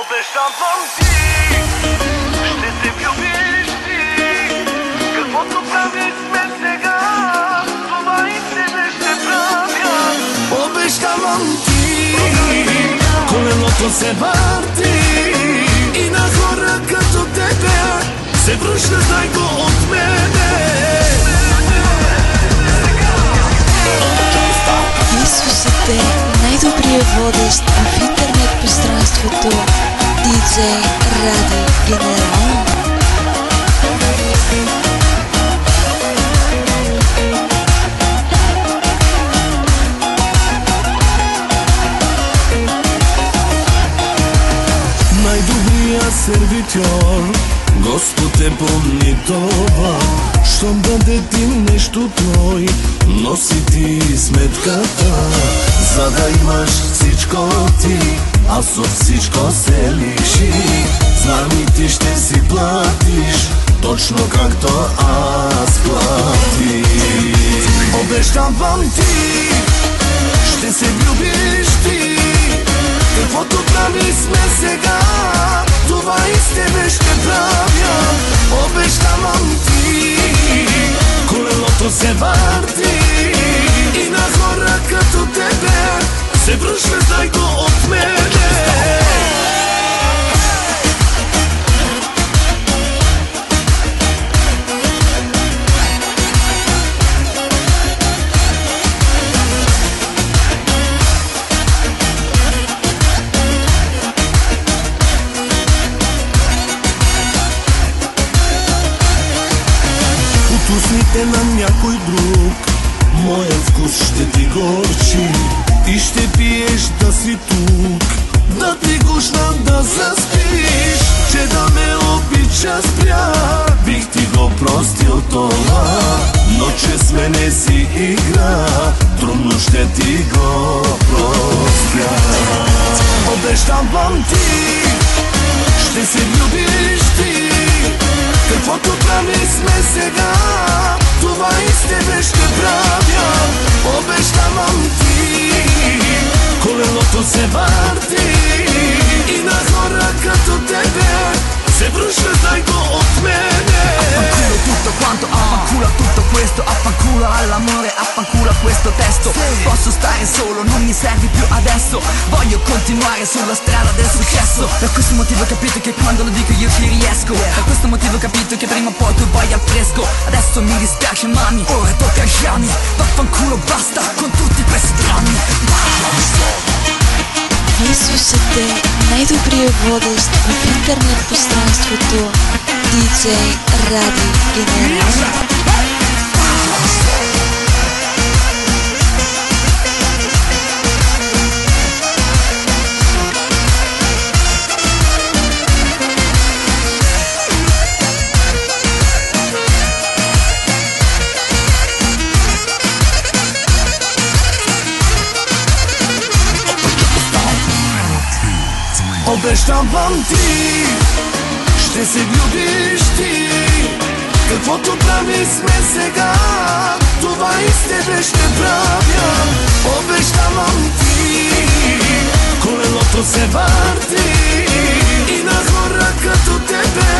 Обещавам ти, ще се влюбиш ти. Каквото правихме сега, това и тебе ще правя. Обещавам ти, колелото се върти и на хора като тебе се връща, знай го от мене. Вие слушате най-добрия водещ в интернет пространството DJ Ради Генерал. Най-добрият сервитьор, Господ е помни това. Щом даде ти нещо той, носи ти сметката. За да имаш всичко ти, аз от всичко се лиши. Знам и ти ще си платиш, точно както аз платих. Обещавам ти, ще се влюбиш ти. Каквото прави сме сега, това и с тебе ще правя. Обещавам ти, колелото се върти и на хора като тебе се връща, знай го от мене. Усните на някой друг, моя вкус ще ти горчи. И ще пиеш да си тук, да ти гушна да заспиш. Че да ме обича спря, бих ти го простил това. Но че с мене си игра, трудно ще ти го простя. Обещавам ти, ще се влюбиш ти. Каквото прави сме сега, това и с тебе ще правя. Обещавам ти, колелото се върти и на хора като тебе се връща, знай го от мене. Affanculo tutto quanto, affanculo tutto questo, affanculo all'amore, affanculo a questo testo. Posso stare solo, non mi servi più adesso. Voglio continuare sulla strada del successo. Per questo motivo ho capito che quando lo dico io ci riesco. Per questo motivo ho capito che prima o poi tu vai al fresco. Adesso mi dispiace mami, ora tocca ai Gianni. Vaffanculo basta con tutti questi drammi. Вие слушате най-добрия водещ в интернет пространството DJ Ради Генерал. Обещавам ти, ще се влюбиш ти. Каквото прави сме сега, това и с тебе ще правя. Обещавам ти, колелото се върти и на хора като тебе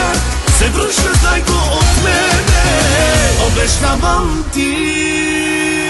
се връща, знай го от мене. Обещавам ти.